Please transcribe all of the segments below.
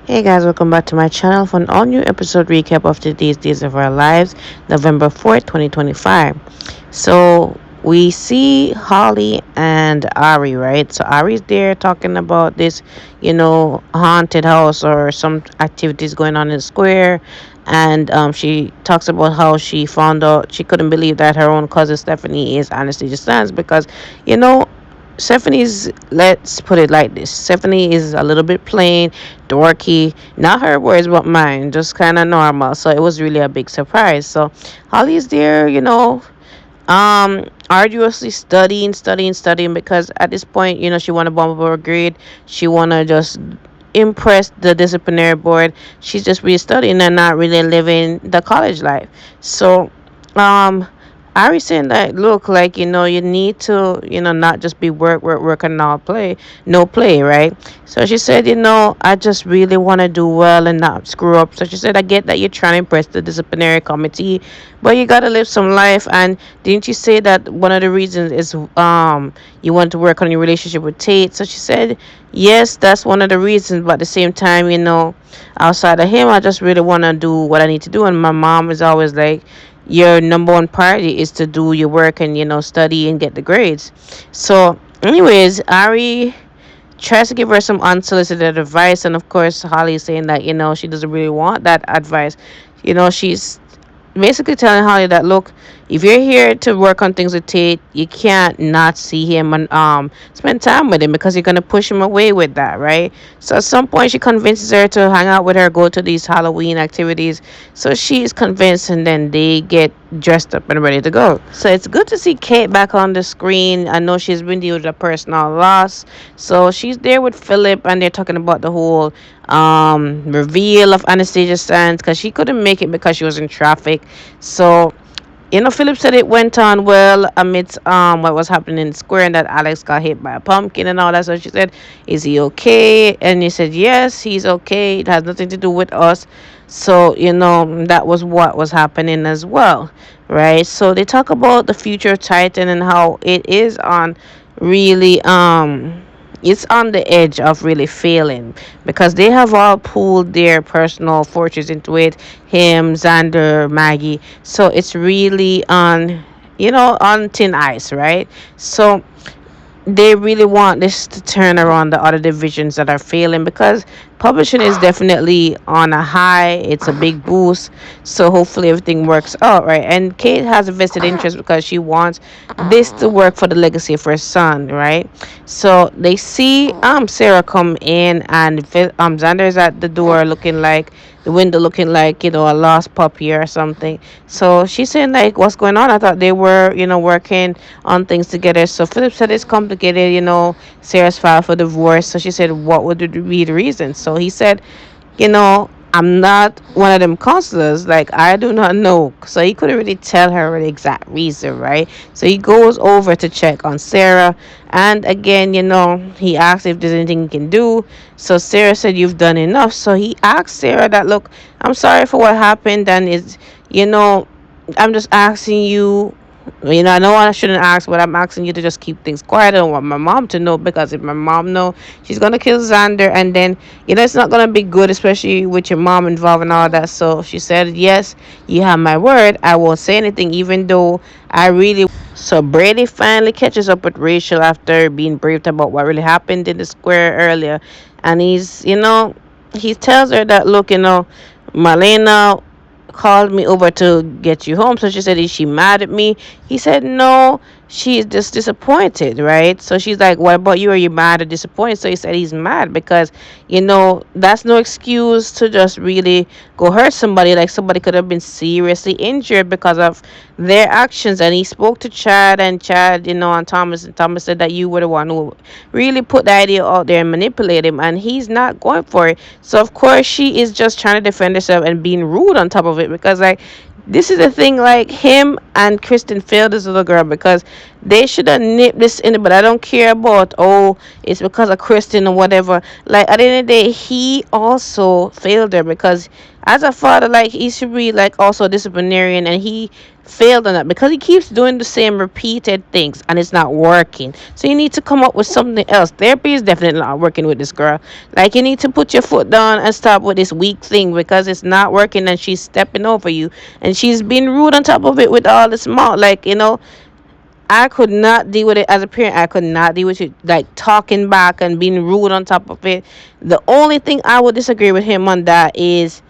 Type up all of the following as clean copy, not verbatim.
Hey guys, welcome back to my channel for an all new episode recap of today's Days of Our Lives, November 4th, 2025. So we see Holly and Ari, right? So Ari's there talking about this, haunted house or some activities going on in the square. And she talks about how she found out she couldn't believe that her own cousin Stephanie is Anastasia Stans because, you know, Stephanie's, let's put it like this, Stephanie is a little bit plain, dorky, not her words but mine, just kind of normal. So it was really a big surprise. So Holly's there, arduously studying because at this point, she want to bump up her grade. She want to just impress the disciplinary board. She's just really studying and not really living the college life. So um Ari saying that, look, like, you need to, not just be work and not play, no play, right? So she said, I just really want to do well and not screw up. So she said, I get that you're trying to impress the disciplinary committee, but you got to live some life. And didn't you say that one of the reasons is you want to work on your relationship with Tate? So she said, yes, that's one of the reasons, but at the same time, outside of him, I just really want to do what I need to do. And my mom is always like, your number one priority is to do your work and study and get the grades. So anyways, Ari tries to give her some unsolicited advice, and of course Holly is saying that she doesn't really want that advice. She's basically telling Holly that, look, if you're here to work on things with Tate, you can't not see him and spend time with him because you're gonna push him away with that, right? So at some point she convinces her to hang out with her, go to these Halloween activities. So she's convinced, and then they get dressed up and ready to go. So it's good to see Kate back on the screen. I know she's been dealing with a personal loss, so she's there with Philip, and they're talking about the whole reveal of Anastasia Sands because she couldn't make it because she was in traffic. So Philip said it went on well amidst what was happening in the square, and that Alex got hit by a pumpkin and all that. So she said, is he okay? And he said, yes, he's okay. It has nothing to do with us. So, that was what was happening as well, right? So they talk about the future of Titan and how it is on really it's on the edge of really failing because they have all pulled their personal fortunes into it, him, Xander, Maggie. So it's really on thin ice, right? So they really want this to turn around the other divisions that are failing because publishing is definitely on a high. It's a big boost. So hopefully everything works out, right? And Kate has a vested interest because she wants this to work for the legacy of her son, right? So they see Sarah come in, and Xander is at the door looking like the window, looking like a lost puppy or something. So she's saying, like, what's going on? I thought they were working on things together. So Philip said it's complicated, Sarah's filed for divorce. So she said, what would be the reason? So he said, I'm not one of them counselors. Like, I do not know. So he couldn't really tell her the exact reason, right? So he goes over to check on Sarah. And again, he asked if there's anything he can do. So Sarah said, you've done enough. So he asked Sarah that, look, I'm sorry for what happened. And I'm just asking you, I know I shouldn't ask, but I'm asking you to just keep things quiet. I don't want my mom to know, because if my mom know, she's gonna kill Xander, and then it's not gonna be good, especially with your mom involved and all that. So she said, yes, you have my word. I won't say anything, even though I really. So Brady finally catches up with Rachel after being briefed about what really happened in the square earlier, and he tells her that, look, Marlena called me over to get you home. So she said, is she mad at me? He said, no, she's just disappointed, right? So she's like, what about you? Are you mad or disappointed? So he said he's mad because, that's no excuse to just really go hurt somebody. Like, somebody could have been seriously injured because of their actions. And he spoke to Chad, and Chad, and Thomas said that you were the one who really put the idea out there and manipulate him, and he's not going for it. So of course she is just trying to defend herself and being rude on top of it, because, like, this is the thing, like, him and Kristen failed this little girl because they should have nipped this in it. But I don't care about, oh, it's because of Kristen or whatever. Like, at the end of the day, he also failed her because as a father, like he should be like also a disciplinarian, and he failed on that because he keeps doing the same repeated things and it's not working. So you need to come up with something else. Therapy is definitely not working with this girl. Like you need to put your foot down and stop with this weak thing because it's not working and she's stepping over you and she's being rude on top of it with all the small, like, I could not deal with it as a parent. I could not deal with it like talking back and being rude on top of it. The only thing I would disagree with him on that is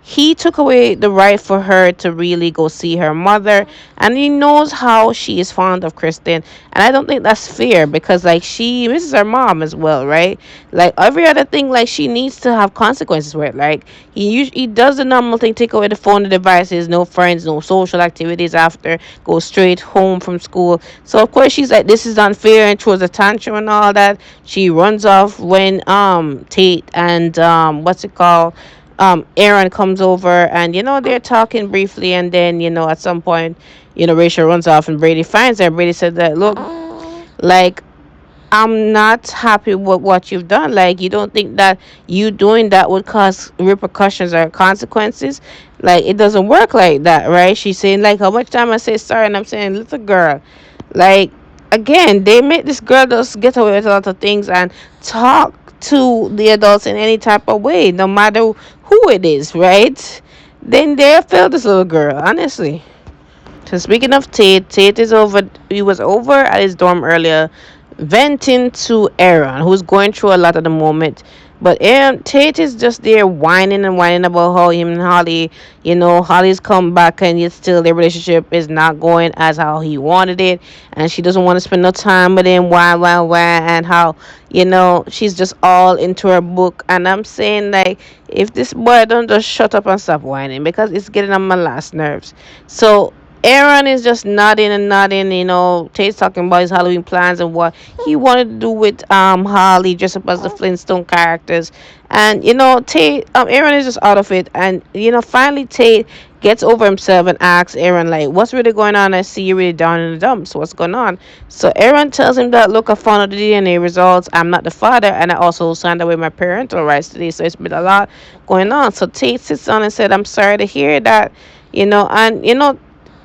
he took away the right for her to really go see her mother, and he knows how she is fond of Kristen, and I don't think that's fair because like she misses her mom as well, right? Like every other thing, like she needs to have consequences for it. Like he does the normal thing, take away the phone, the devices, no friends, no social activities after, go straight home from school. So of course she's like, this is unfair, and throws a tantrum and all that. She runs off when Tate and what's it called, Aaron comes over, and they're talking briefly, and then at some point, Rachel runs off and Brady finds her. Brady said that, look, like, I'm not happy with what you've done. Like, you don't think that you doing that would cause repercussions or consequences? Like, it doesn't work like that, right? She's saying, like, how much time I say sorry, and I'm saying, little girl, like, again, they make this girl just get away with a lot of things and talk to the adults in any type of way, no matter who it is, right? Then they failed this little girl, honestly. So speaking of Tate, Tate is over. He was over at his dorm earlier, venting to Aaron, who's going through a lot at the moment. But Aaron Tate is just there whining and whining about how him and Holly, Holly's come back and yet still their relationship is not going as how he wanted it, and she doesn't want to spend no time with him. Why, and how she's just all into her book. And I'm saying like, if this boy don't just shut up and stop whining because it's getting on my last nerves. So Aaron is just nodding and nodding. Tate's talking about his Halloween plans and what he wanted to do with Holly, dress up as the Flintstone characters. And Tate, Aaron is just out of it. And finally Tate gets over himself and asks Aaron like, "What's really going on? I see you really down in the dumps. What's going on?" So Aaron tells him that, "Look, I found out the DNA results. I'm not the father, and I also signed away my parental rights today. So it's been a lot going on." So Tate sits down and said, "I'm sorry to hear that." And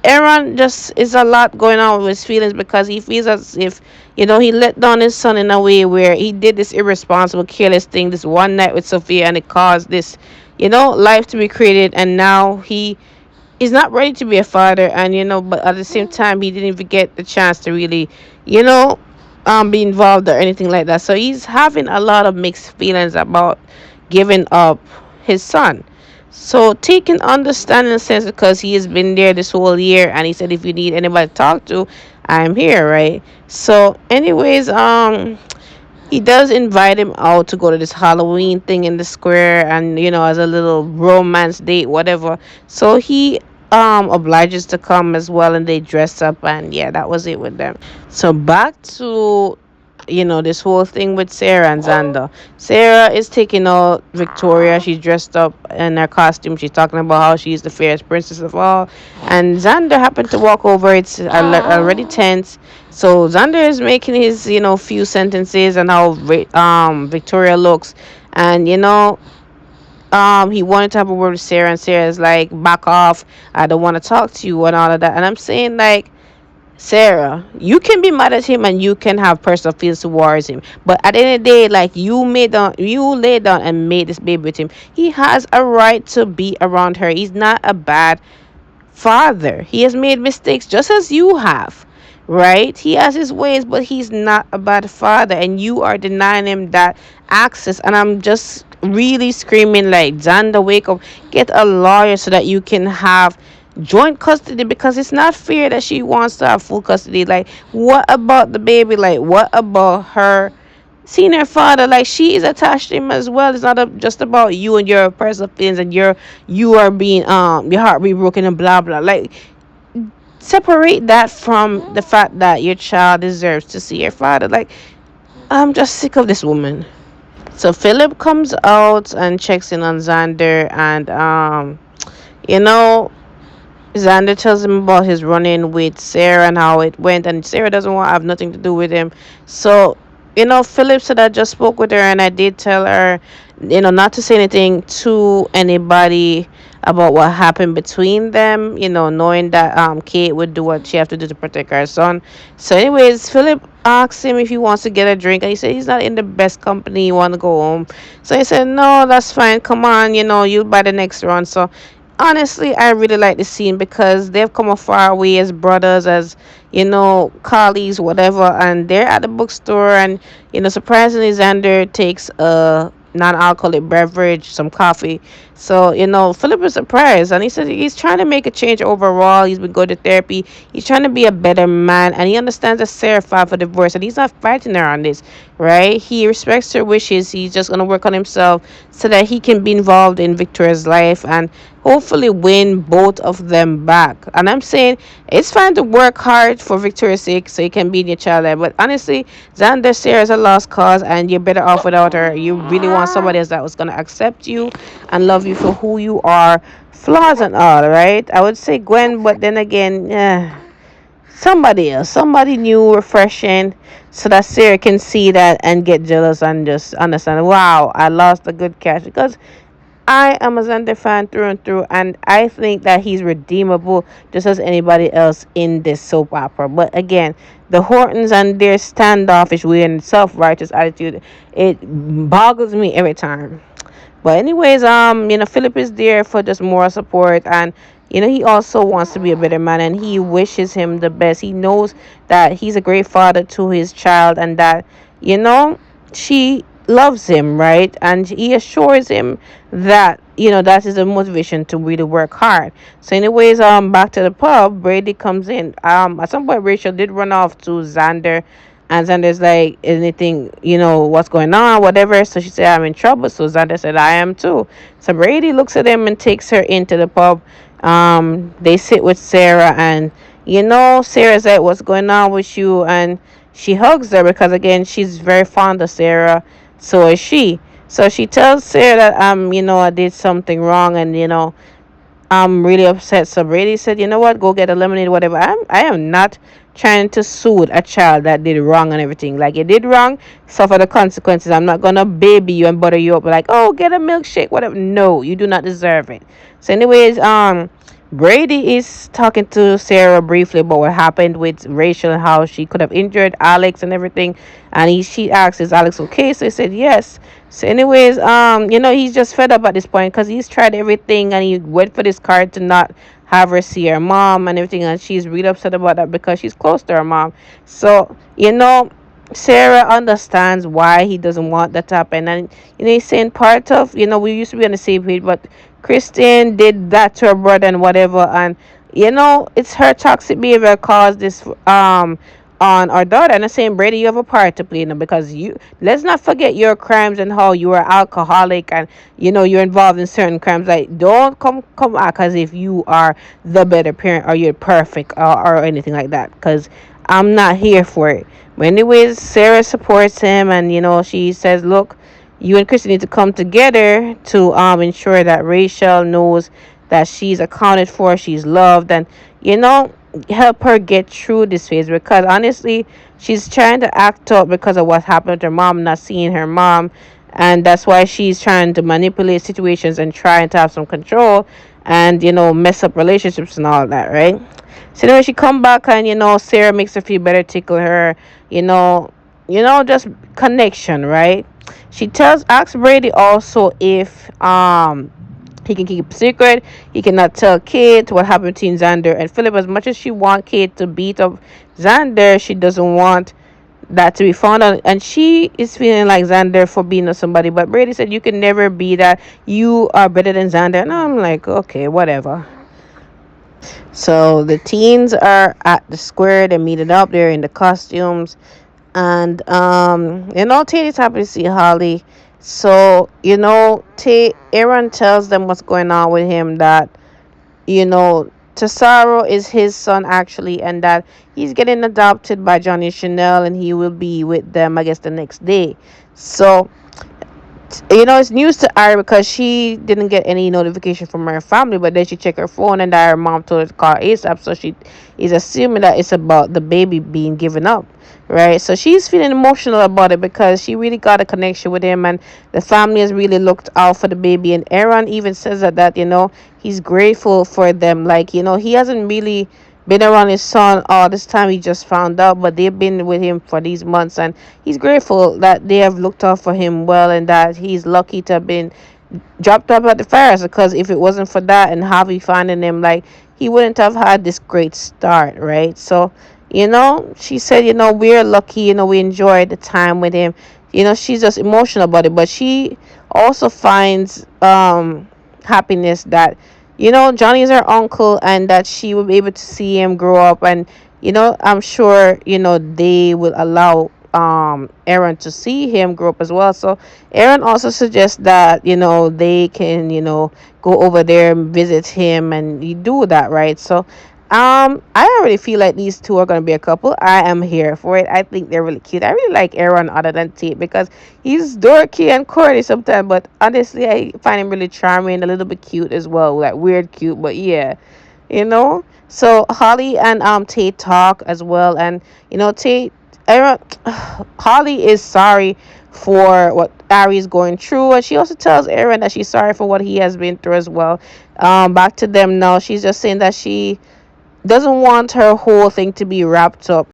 Aaron just is a lot going on with his feelings because he feels as if, he let down his son in a way where he did this irresponsible, careless thing this one night with Sophia, and it caused this, life to be created, and now he is not ready to be a father, and but at the same time he didn't even get the chance to really, you know, be involved or anything like that. So he's having a lot of mixed feelings about giving up his son. So T can understand in a sense because he has been there this whole year, and he said if you need anybody to talk to, I'm here, right? So, anyways, he does invite him out to go to this Halloween thing in the square, and as a little romance date, whatever. So he obliges to come as well, and they dress up, and yeah, that was it with them. So back to this whole thing with Sarah and Xander. Sarah is taking out Victoria. She's dressed up in her costume. She's talking about how she's the fairest princess of all. And Xander happened to walk over. It's already tense. So Xander is making his few sentences and how Victoria looks, and he wanted to have a word with Sarah, and Sarah's like, back off, I don't want to talk to you and all of that. And I'm saying like, Sarah, you can be mad at him and you can have personal feelings towards him, but at the end of the day, like you laid down and made this baby with him. He has a right to be around her. He's not a bad father. He has made mistakes just as you have, right? He has his ways, but he's not a bad father, and you are denying him that access. And I'm just really screaming like, Xander, wake up, get a lawyer so that you can have joint custody, because it's not fair that she wants to have full custody. Like, what about the baby? Like, what about her seeing her father? Like, she is attached to him as well. It's not just about you and your personal feelings and you are being your heart be broken and blah blah. Like, separate that from the fact that your child deserves to see her father. Like, I'm just sick of this woman. So Philip comes out and checks in on Xander, and you know Xander tells him about his run-in with Sarah and how it went, and Sarah doesn't want to have nothing to do with him. So, Philip said, I just spoke with her and I did tell her, not to say anything to anybody about what happened between them, knowing that Kate would do what she have to do to protect her son. So anyways, Philip asked him if he wants to get a drink, and he said he's not in the best company, he want to go home. So he said, no, that's fine, come on, you'll buy the next round. So honestly, I really like the scene because they've come a far way as brothers, as colleagues, whatever, and they're at the bookstore, and surprisingly, Xander takes a non-alcoholic beverage, some coffee. So Philip was surprised, and he said he's trying to make a change overall. He's been going to therapy. He's trying to be a better man, and he understands that Sarah filed for divorce, and he's not fighting her on this, right? He respects her wishes. He's just gonna work on himself so that he can be involved in Victoria's life and hopefully win both of them back. And I'm saying it's fine to work hard for Victoria's sake so you can be in your child life. But honestly, Xander Sarah is a lost cause and you're better off without her. You really want somebody else that was gonna accept you and love you for who you are, flaws and all, right? I would say Gwen, but then again, somebody else, somebody new, refreshing, so that Sarah can see that and get jealous and just understand, wow, I lost a good catch. Because I am a Xander fan through and through, and I think that he's redeemable just as anybody else in this soap opera. But again, the Hortons and their standoffish way and self righteous attitude, it boggles me every time. But anyways, Philip is there for just moral support, and he also wants to be a better man, and he wishes him the best. He knows that he's a great father to his child, and that you know she loves him, right? And he assures him that that is a motivation to really work hard. So anyways, back to the pub, Brady comes in. At some point Rachel did run off to Xander, and Xander's like, anything, what's going on, whatever. So she said, I'm in trouble. So Xander said, I am too. So Brady looks at him and takes her into the pub. They sit with Sarah, and Sarah's like, what's going on with you? And she hugs her because again, she's very fond of Sarah. So is she. So she tells Sarah that I did something wrong, and I'm really upset. So Brady said, you know what, go get a lemonade, whatever. I am not trying to soothe a child that did wrong and everything. Like, you did wrong, suffer the consequences. I'm not gonna baby you and butter you up like, oh, get a milkshake, whatever. No, you do not deserve it. So anyways, Brady is talking to Sarah briefly about what happened with Rachel and how she could have injured Alex and everything. And she asks, is Alex okay? So he said yes. So anyways, he's just fed up at this point because he's tried everything and he went for this card to not have her see her mom and everything, and she's really upset about that because she's close to her mom. So Sarah understands why he doesn't want that to happen, and he's saying part of we used to be on the same page, but Christine did that to her brother and whatever, and it's her toxic behavior caused this on our daughter. And the same, Brady, you have a part to play, because you, let's not forget your crimes and how you are alcoholic and you're involved in certain crimes. Like, don't come act as if you are the better parent or you're perfect, or anything like that, because I'm not here for it. But anyways, Sarah supports him, and she says, look, you and Kristen need to come together to ensure that Rachel knows that she's accounted for, she's loved, and help her get through this phase, because honestly, she's trying to act up because of what happened to her mom, not seeing her mom, and that's why she's trying to manipulate situations and trying to have some control and mess up relationships and all that, right? So anyway, she come back, and Sarah makes her feel better, tickle her, just connection, right? She asks Brady also if he can keep a secret. He cannot tell Kate what happened between Xander and Philip. As much as she wants Kate to beat up Xander, she doesn't want that to be found out. And she is feeling like Xander for being with somebody. But Brady said, you can never be that. You are better than Xander. And I'm like, okay, whatever. So the teens are at the square. They're meeting up. They're in the costumes. And Tate is happy to see Holly. So Aaron tells them what's going on with him, that Tesaro is his son actually, and that he's getting adopted by Johnny Chanel, and he will be with them, I guess, the next day. So it's news to Ari because she didn't get any notification from her family, but then she checked her phone and that her mom told her to call ASAP, so she is assuming that it's about the baby being given up. right? So she's feeling emotional about it because she really got a connection with him, and the family has really looked out for the baby. And Aaron even says that he's grateful for them. Like, he hasn't really been around his son all this time. He just found out, but they've been with him for these months, and he's grateful that they have looked out for him well, and that he's lucky to have been dropped up at the fires, because if it wasn't for that and Javi finding him, like, he wouldn't have had this great start, right? So, she said, we're lucky, we enjoyed the time with him. She's just emotional about it, but she also finds happiness that, Johnny is her uncle, and that she will be able to see him grow up. And, I'm sure, they will allow Aaron to see him grow up as well. So Aaron also suggests that, they can, go over there and visit him, and you do that, right? So I already feel like these two are gonna be a couple. I am here for it. I think they're really cute. I really like Aaron other than Tate, because he's dorky and corny sometimes, but honestly I find him really charming, a little bit cute as well, like weird cute, but yeah. So Holly and Tate talk as well, and Tate Aaron Holly is sorry for what Ari is going through, and she also tells Aaron that she's sorry for what he has been through as well. Back to them now. She's just saying that she doesn't want her whole thing to be wrapped up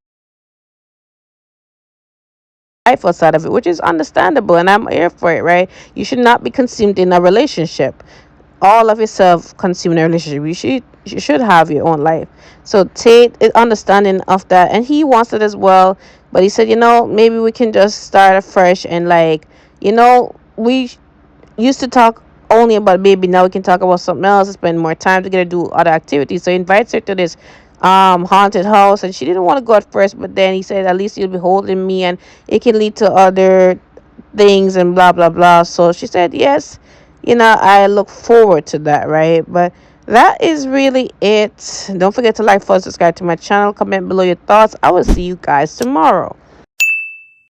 life outside of it, which is understandable, and I'm here for it, right? You should not be consumed in a relationship, all of yourself consumed in a relationship. You should have your own life. So Tate is understanding of that, and he wants it as well. But he said, maybe we can just start afresh, and, like, we used to talk only about baby. Now we can talk about something else, spend more time together, do other activities. So he invites her to this haunted house, and she didn't want to go at first, but then he said, at least you'll be holding me, and it can lead to other things and blah blah blah. So she said yes. I look forward to that, right? But that is really it. Don't forget to like, follow, subscribe to my channel, comment below your thoughts. I will see you guys tomorrow.